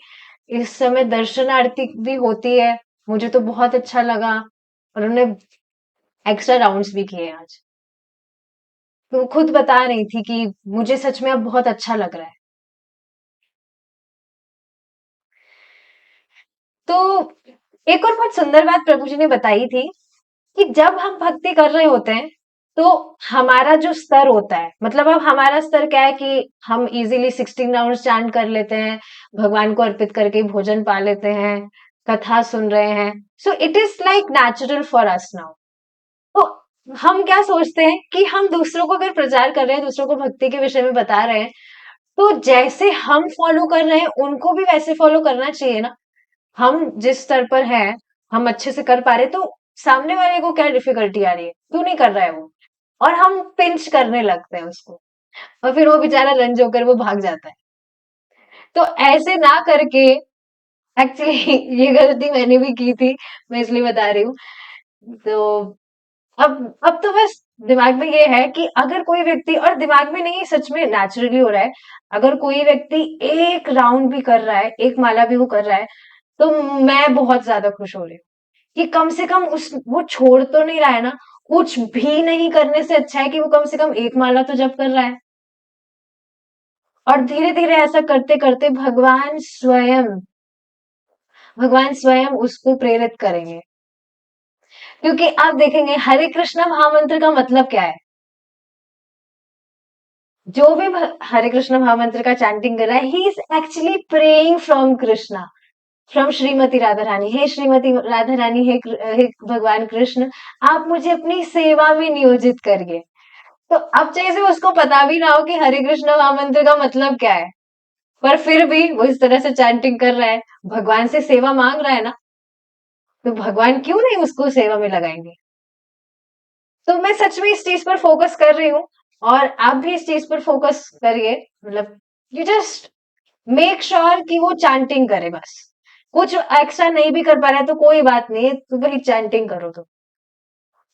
इस समय दर्शन आरती भी होती है, मुझे तो बहुत अच्छा लगा। और उन्होंने एक्स्ट्रा राउंड्स भी किए आज। तो वो खुद बता रही थी कि मुझे सच में अब बहुत अच्छा लग रहा है। तो एक और बहुत सुंदर बात प्रभु जी ने बताई थी कि जब हम भक्ति कर रहे होते हैं, तो हमारा जो स्तर होता है, मतलब अब हमारा स्तर क्या है कि हम इजीली 16 राउंड चांट कर लेते हैं, भगवान को अर्पित करके भोजन पा लेते हैं, कथा सुन रहे हैं। So it is like natural for us now. तो हम क्या सोचते हैं कि हम दूसरों को अगर प्रचार कर रहे हैं, दूसरों को भक्ति के विषय में बता रहे हैं, तो जैसे हम फॉलो कर रहे हैं उनको भी वैसे फॉलो करना चाहिए ना। हम जिस स्तर पर हैं, हम अच्छे से कर पा रहे, तो सामने वाले को क्या डिफिकल्टी आ रही है, क्यों नहीं कर रहा है वो। और हम पिंच करने लगते हैं उसको, और फिर वो बेचारा रंज होकर वो भाग जाता है। तो ऐसे ना करके, एक्चुअली ये गलती मैंने भी की थी, मैं इसलिए बता रही हूँ। तो अब तो बस दिमाग में ये है कि अगर कोई व्यक्ति, और दिमाग में नहीं, सच में नेचुरली हो रहा है, अगर कोई व्यक्ति एक राउंड भी कर रहा है, एक माला भी वो कर रहा है, तो मैं बहुत ज्यादा खुश हो रही हूँ कि कम से कम उस वो छोड़ तो नहीं रहा है ना। कुछ भी नहीं करने से अच्छा है कि वो कम से कम एक माला तो जप कर रहा है। और धीरे धीरे ऐसा करते करते भगवान स्वयं उसको प्रेरित करेंगे। क्योंकि आप देखेंगे हरे कृष्ण महामंत्र का मतलब क्या है। जो भी हरे कृष्ण महामंत्र का चैंटिंग कर रहा है, he is actually praying from Krishna, from Shrimati Radha Rani. हे श्रीमती राधा रानी, हे भगवान कृष्ण, आप मुझे अपनी सेवा में नियोजित करिए। तो अब चाहे से उसको पता भी ना हो कि हरे कृष्ण महामंत्र का मतलब क्या है, पर फिर भी वो इस तरह से चैंटिंग कर रहा है, भगवान से सेवा मांग रहा है ना, तो भगवान क्यों नहीं उसको सेवा में लगाएंगे। तो मैं सच में इस चीज पर फोकस कर रही हूँ, और आप भी इस चीज पर फोकस करिए। मतलब यू जस्ट मेक श्योर कि वो चैंटिंग करे बस। कुछ एक्स्ट्रा नहीं भी कर पा रहा है तो कोई बात नहीं है, तो वही चैंटिंग करो तो।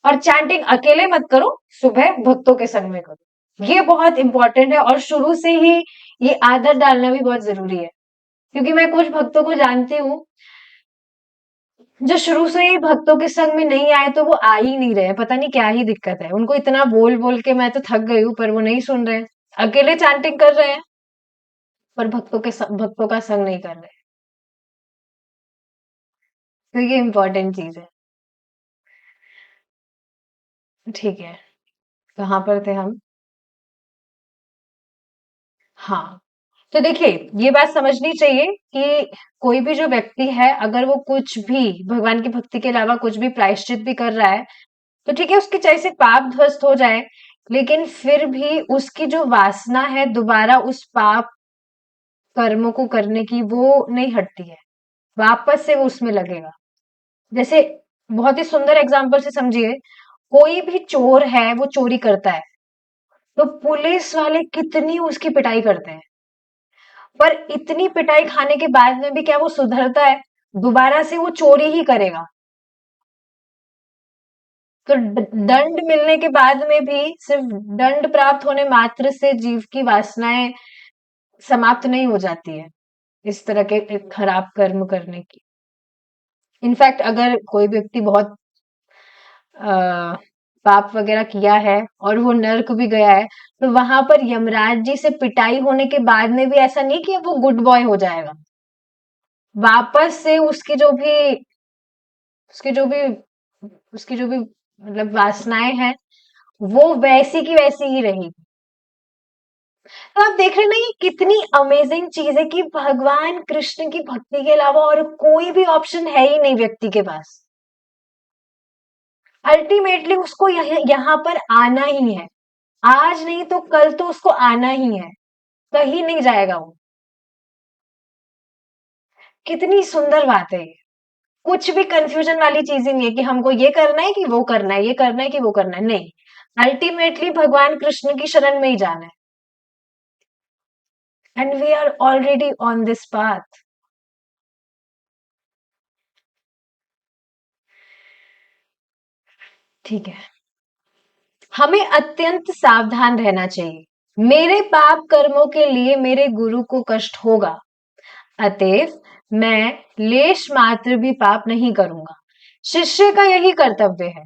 और चैंटिंग अकेले मत करो, सुबह भक्तों के संग में करो, ये बहुत इंपॉर्टेंट है। और शुरू से ही ये आदत डालना भी बहुत जरूरी है, क्योंकि मैं कुछ भक्तों को जानती हूँ जो शुरू से ही भक्तों के संग में नहीं आए, तो वो आ ही नहीं रहे, पता नहीं क्या ही दिक्कत है उनको। इतना बोल बोल के मैं तो थक गई हूँ, पर वो नहीं सुन रहे हैं। अकेले चैंटिंग कर रहे हैं, पर भक्तों का संग नहीं कर रहे। तो ये इम्पोर्टेंट चीज है। ठीक है, कहाँ पर थे हम? हाँ, तो देखिए, ये बात समझनी चाहिए कि कोई भी जो व्यक्ति है, अगर वो कुछ भी भगवान की भक्ति के अलावा कुछ भी प्रायश्चित भी कर रहा है, तो ठीक है, उसके चाहे से पाप ध्वस्त हो जाए, लेकिन फिर भी उसकी जो वासना है दोबारा उस पाप कर्मों को करने की, वो नहीं हटती है। वापस से वो उसमें लगेगा। जैसे बहुत ही सुंदर एग्जाम्पल से समझिए, कोई भी चोर है, वो चोरी करता है, तो पुलिस वाले कितनी उसकी पिटाई करते हैं, पर इतनी पिटाई खाने के बाद में भी क्या वो सुधरता है? दोबारा से वो चोरी ही करेगा। तो दंड मिलने के बाद में भी सिर्फ दंड प्राप्त होने मात्र से जीव की वासनाएं समाप्त नहीं हो जाती है, इस तरह के एक खराब कर्म करने की। इनफैक्ट अगर कोई व्यक्ति बहुत अ, पाप वगैरह किया है और वो नर्क भी गया है, तो वहां पर यमराज जी से पिटाई होने के बाद में भी ऐसा नहीं कि वो गुड बॉय हो जाएगा। वापस से उसकी जो भी उसकी जो भी मतलब वासनाएं हैं, वो वैसी की वैसी ही रहेगी। तो आप देख रहे हैं ना, ये कितनी अमेजिंग चीज है कि भगवान कृष्ण की भक्ति के अलावा और कोई भी ऑप्शन है ही नहीं व्यक्ति के पास। अल्टीमेटली उसको यहाँ पर आना ही है। आज नहीं तो कल तो उसको आना ही है, कहीं नहीं जाएगा वो। कितनी सुंदर बात है ये। कुछ भी कंफ्यूजन वाली चीज ही नहीं है कि हमको ये करना है कि वो करना है, ये करना है कि वो करना है, नहीं। अल्टीमेटली भगवान कृष्ण की शरण में ही जाना है, and we are already on this path. ठीक है, हमें अत्यंत सावधान रहना चाहिए। मेरे पाप कर्मों के लिए मेरे गुरु को कष्ट होगा, अतएव मैं लेश मात्र भी पाप नहीं करूंगा। शिष्य का यही कर्तव्य है।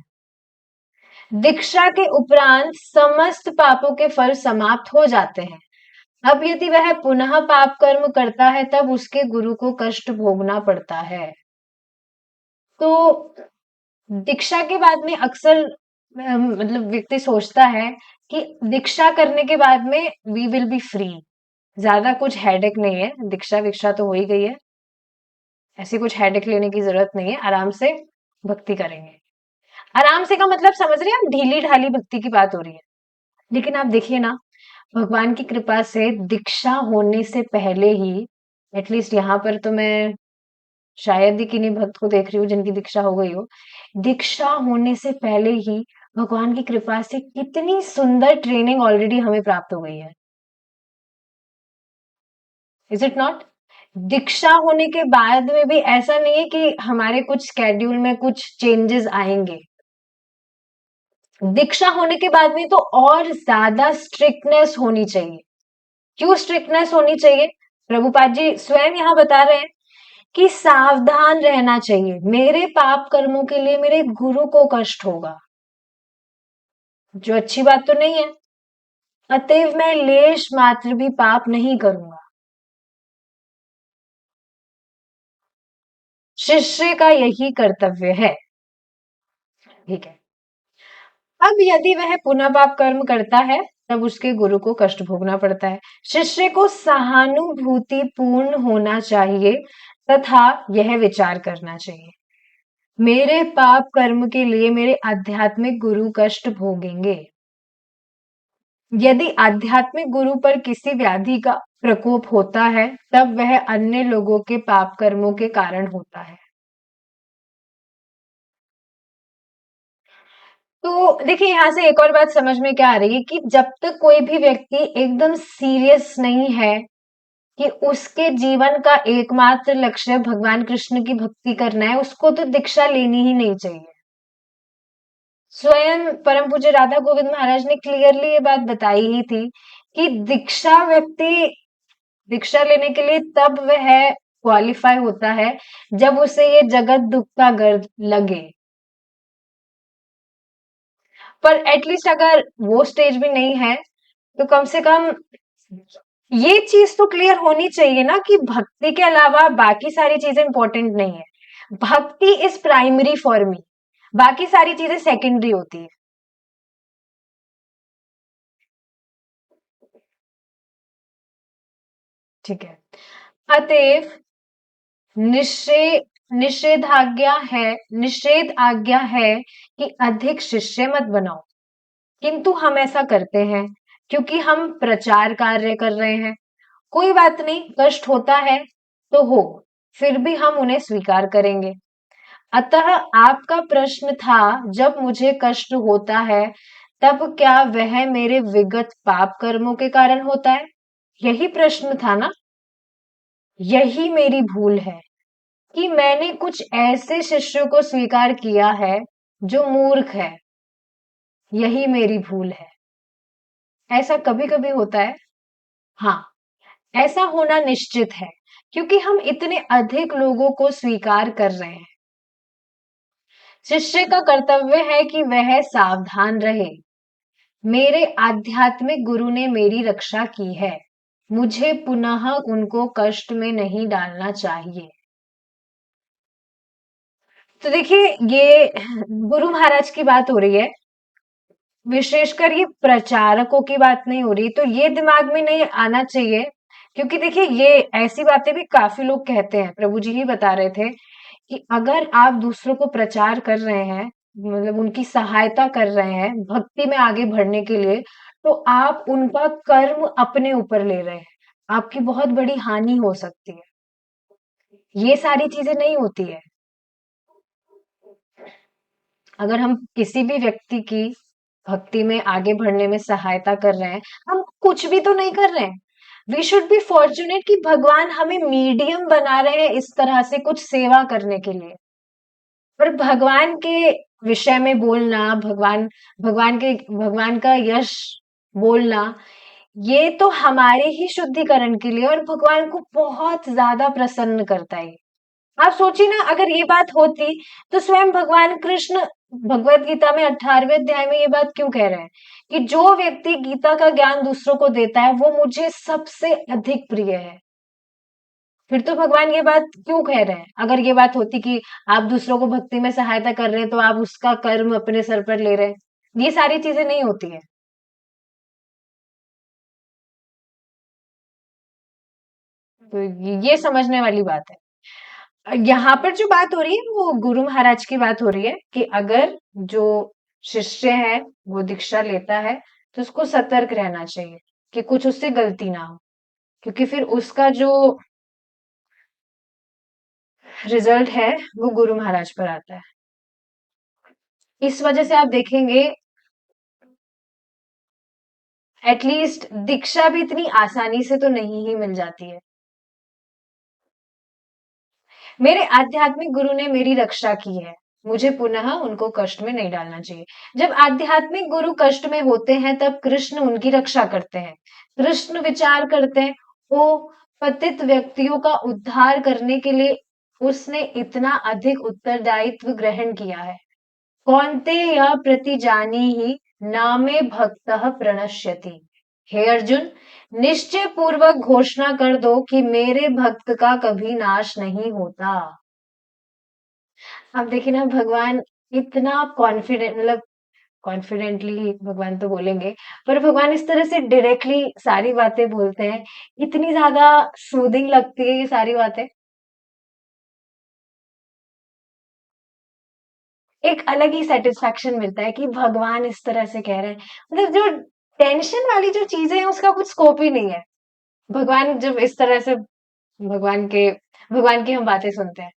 दीक्षा के उपरांत समस्त पापों के फल समाप्त हो जाते हैं। अब यदि वह पुनः पाप कर्म करता है, तब उसके गुरु को कष्ट भोगना पड़ता है। तो दीक्षा के बाद में अक्सर मतलब व्यक्ति सोचता है कि दीक्षा करने के बाद में वी विल बी फ्री, ज्यादा कुछ हेडेक नहीं है, दीक्षा विक्षा तो हो ही गई है, ऐसी कुछ हेडेक लेने की जरूरत नहीं है, आराम से भक्ति करेंगे। आराम से का मतलब समझ रहे हैं आप, ढीली ढाली भक्ति की बात हो रही है। लेकिन आप देखिए ना, भगवान की कृपा से दीक्षा होने से पहले ही, एटलीस्ट यहाँ पर तो मैं शायद ही किन्हीं भक्त को देख रही हूँ जिनकी दीक्षा हो गई हो। दीक्षा होने से पहले ही भगवान की कृपा से कितनी सुंदर ट्रेनिंग ऑलरेडी हमें प्राप्त हो गई है। Is it not? दीक्षा होने के बाद में भी ऐसा नहीं है कि हमारे कुछ स्केड्यूल में कुछ चेंजेस आएंगे। दीक्षा होने के बाद में तो और ज्यादा स्ट्रिक्टनेस होनी चाहिए। क्यों स्ट्रिक्टनेस होनी चाहिए? प्रभुपाद जी स्वयं यहाँ बता रहे हैं कि सावधान रहना चाहिए, मेरे पाप कर्मों के लिए मेरे गुरु को कष्ट होगा, जो अच्छी बात तो नहीं है। अतएव मैं लेश मात्र भी पाप नहीं करूंगा। शिष्य का यही कर्तव्य है। ठीक है, अब यदि वह पुनः पाप कर्म करता है, तब उसके गुरु को कष्ट भोगना पड़ता है। शिष्य को सहानुभूति पूर्ण होना चाहिए तथा यह विचार करना चाहिए, मेरे पाप कर्म के लिए मेरे आध्यात्मिक गुरु कष्ट भोगेंगे। यदि आध्यात्मिक गुरु पर किसी व्याधि का प्रकोप होता है, तब वह अन्य लोगों के पाप कर्मों के कारण होता है। तो देखिए, यहाँ से एक और बात समझ में क्या आ रही है कि जब तक कोई भी व्यक्ति एकदम सीरियस नहीं है कि उसके जीवन का एकमात्र लक्ष्य भगवान कृष्ण की भक्ति करना है, उसको तो दीक्षा लेनी ही नहीं चाहिए। स्वयं परम पूज्य राधा गोविंद महाराज ने क्लियरली ये बात बताई ही थी कि दीक्षा लेने के लिए तब वह क्वालिफाई होता है जब उसे ये जगत दुख का गर्द लगे। पर एटलीस्ट अगर वो स्टेज भी नहीं है, तो कम से कम ये चीज तो क्लियर होनी चाहिए ना कि भक्ति के अलावा बाकी सारी चीजें इंपॉर्टेंट नहीं है। भक्ति इज प्राइमरी फॉर मी, बाकी सारी चीजें सेकेंडरी होती है। ठीक है। अतएव निषेधाज्ञा है, निषेध आज्ञा है कि अधिक शिष्य मत बनाओ। किंतु हम ऐसा करते हैं क्योंकि हम प्रचार कार्य कर रहे हैं। कोई बात नहीं, कष्ट होता है तो हो, फिर भी हम उन्हें स्वीकार करेंगे। अतः आपका प्रश्न था, जब मुझे कष्ट होता है तब क्या वह मेरे विगत पाप कर्मों के कारण होता है? यही प्रश्न था ना? यही मेरी भूल है कि मैंने कुछ ऐसे शिष्यों को स्वीकार किया है जो मूर्ख है। यही मेरी भूल है। ऐसा कभी कभी होता है। हाँ, ऐसा होना निश्चित है क्योंकि हम इतने अधिक लोगों को स्वीकार कर रहे हैं। शिष्य का कर्तव्य है कि वह सावधान रहे। मेरे आध्यात्मिक गुरु ने मेरी रक्षा की है। मुझे पुनः उनको कष्ट में नहीं डालना चाहिए। तो देखिए, ये गुरु महाराज की बात हो रही है, विशेषकर ये प्रचारकों की बात नहीं हो रही। तो ये दिमाग में नहीं आना चाहिए, क्योंकि देखिए ये ऐसी बातें भी काफी लोग कहते हैं। प्रभु जी ही बता रहे थे कि अगर आप दूसरों को प्रचार कर रहे हैं, मतलब उनकी सहायता कर रहे हैं भक्ति में आगे बढ़ने के लिए, तो आप उनका कर्म अपने ऊपर ले रहे हैं। आपकी बहुत बड़ी हानि हो सकती है। ये सारी चीजें नहीं होती है। अगर हम किसी भी व्यक्ति की भक्ति में आगे बढ़ने में सहायता कर रहे हैं, हम कुछ भी तो नहीं कर रहे हैं। वी शुड बी फॉर्चुनेट कि भगवान हमें मीडियम बना रहे हैं इस तरह से कुछ सेवा करने के लिए। पर भगवान के विषय में बोलना, भगवान का यश बोलना, ये तो हमारे ही शुद्धिकरण के लिए और भगवान को बहुत ज्यादा प्रसन्न करता है। आप सोचिए ना, अगर ये बात होती तो स्वयं भगवान कृष्ण भगवत गीता में 18वें अध्याय में ये बात क्यों कह रहे हैं कि जो व्यक्ति गीता का ज्ञान दूसरों को देता है वो मुझे सबसे अधिक प्रिय है। फिर तो भगवान ये बात क्यों कह रहे हैं? अगर ये बात होती कि आप दूसरों को भक्ति में सहायता कर रहे हैं तो आप उसका कर्म अपने सर पर ले रहे हैं। ये सारी चीजें नहीं होती है। तो ये समझने वाली बात है। यहाँ पर जो बात हो रही है वो गुरु महाराज की बात हो रही है कि अगर जो शिष्य है वो दीक्षा लेता है तो उसको सतर्क रहना चाहिए कि कुछ उससे गलती ना हो, क्योंकि फिर उसका जो रिजल्ट है वो गुरु महाराज पर आता है। इस वजह से आप देखेंगे एटलीस्ट दीक्षा भी इतनी आसानी से तो नहीं ही मिल जाती है। मेरे आध्यात्मिक गुरु ने मेरी रक्षा की है। मुझे पुनः उनको कष्ट में नहीं डालना चाहिए। जब आध्यात्मिक गुरु कष्ट में होते हैं तब कृष्ण उनकी रक्षा करते हैं। कृष्ण विचार करते हैं, ओ पतित व्यक्तियों का उद्धार करने के लिए उसने इतना अधिक उत्तरदायित्व ग्रहण किया है। कौन्ते यह प्रतिजानी ही नामे भक्तः प्रणश्यति। हे अर्जुन, निश्चय पूर्वक घोषणा कर दो कि मेरे भक्त का कभी नाश नहीं होता। अब देखिए ना, भगवान इतना कॉन्फिडेंट, मतलब कॉन्फिडेंटली भगवान तो बोलेंगे, पर भगवान इस तरह से डायरेक्टली सारी बातें बोलते हैं, इतनी ज्यादा सूदिंग लगती है ये सारी बातें। एक अलग ही सेटिस्फेक्शन मिलता है कि भगवान इस तरह से कह रहे हैं। मतलब जो टेंशन वाली जो चीजें हैं उसका कुछ स्कोप ही नहीं है। भगवान जब इस तरह से भगवान के भगवान की हम बातें सुनते हैं,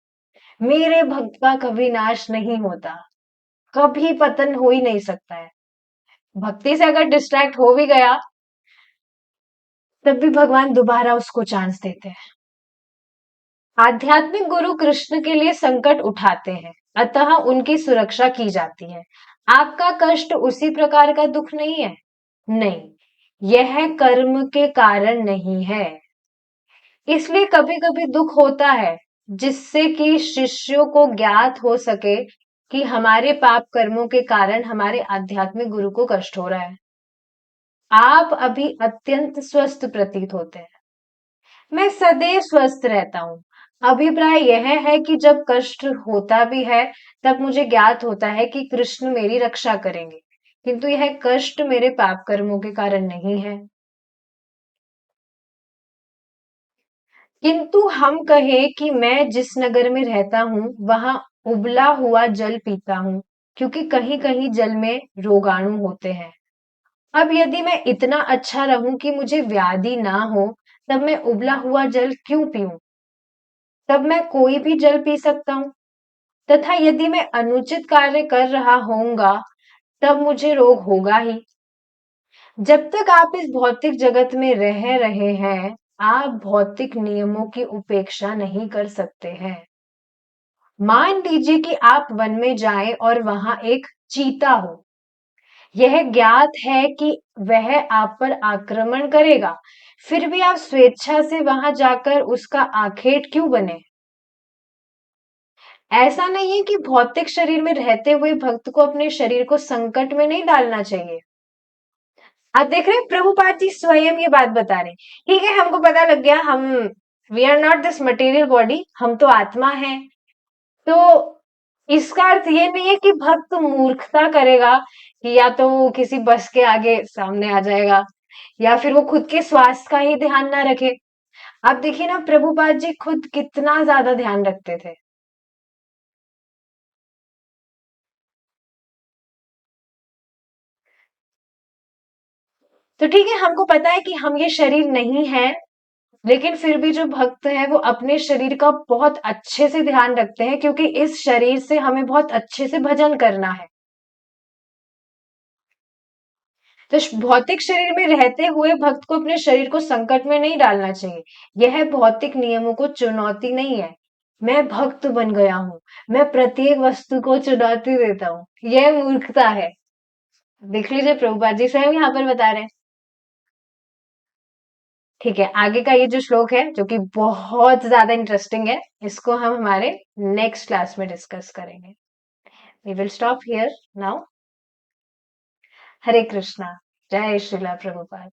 मेरे भक्त का कभी नाश नहीं होता, कभी पतन हो ही नहीं सकता है। भक्ति से अगर डिस्ट्रैक्ट हो भी गया तब भी भगवान दोबारा उसको चांस देते हैं। आध्यात्मिक गुरु कृष्ण के लिए संकट उठाते हैं, अतः उनकी सुरक्षा की जाती है। आपका कष्ट उसी प्रकार का दुख नहीं है। नहीं, यह कर्म के कारण नहीं है। इसलिए कभी कभी दुख होता है जिससे कि शिष्यों को ज्ञात हो सके कि हमारे पाप कर्मों के कारण हमारे आध्यात्मिक गुरु को कष्ट हो रहा है। आप अभी अत्यंत स्वस्थ प्रतीत होते हैं। मैं सदैव स्वस्थ रहता हूँ। अभिप्राय यह है कि जब कष्ट होता भी है तब मुझे ज्ञात होता है कि कृष्ण मेरी रक्षा करेंगे, किंतु यह कष्ट मेरे पाप कर्मों के कारण नहीं है। किंतु हम कहें कि मैं जिस नगर में रहता हूँ वहां उबला हुआ जल पीता हूँ, क्योंकि कहीं कहीं जल में रोगाणु होते हैं। अब यदि मैं इतना अच्छा रहूं कि मुझे व्याधि ना हो, तब मैं उबला हुआ जल क्यों पीऊं? तब मैं कोई भी जल पी सकता हूँ। तथा यदि मैं अनुचित कार्य कर रहा होऊंगा, तब मुझे रोग होगा ही। जब तक आप इस भौतिक जगत में रह रहे हैं, आप भौतिक नियमों की उपेक्षा नहीं कर सकते हैं। मान लीजिए कि आप वन में जाएं और वहां एक चीता हो। यह ज्ञात है कि वह आप पर आक्रमण करेगा, फिर भी आप स्वेच्छा से वहां जाकर उसका आखेट क्यों बने? ऐसा नहीं है कि भौतिक शरीर में रहते हुए भक्त को अपने शरीर को संकट में नहीं डालना चाहिए। आप देख रहे हैं प्रभुपाद जी स्वयं ये बात बता रहे हैं। ठीक है, हमको पता लग गया, हम we are not this material body, हम तो आत्मा है। तो इसका अर्थ ये नहीं है कि भक्त मूर्खता करेगा कि या तो वो किसी बस के आगे सामने आ जाएगा या फिर वो खुद के स्वास्थ्य का ही ध्यान ना रखे। आप देखिए ना, प्रभुपाद जी खुद कितना ज्यादा ध्यान रखते थे। तो ठीक है, हमको पता है कि हम ये शरीर नहीं है, लेकिन फिर भी जो भक्त है वो अपने शरीर का बहुत अच्छे से ध्यान रखते हैं, क्योंकि इस शरीर से हमें बहुत अच्छे से भजन करना है। तो भौतिक शरीर में रहते हुए भक्त को अपने शरीर को संकट में नहीं डालना चाहिए। यह भौतिक नियमों को चुनौती नहीं है। मैं भक्त बन गया हूं, मैं प्रत्येक वस्तु को चुनौती देता हूँ, यह मूर्खता है। देख लीजिए, प्रभुपाद जी स्वयं यहाँ पर बता रहे हैं। ठीक है, आगे का ये जो श्लोक है जो कि बहुत ज्यादा इंटरेस्टिंग है, इसको हम हमारे नेक्स्ट क्लास में डिस्कस करेंगे। We will stop here now. Hare Krishna. जय श्रीला प्रभुपाद।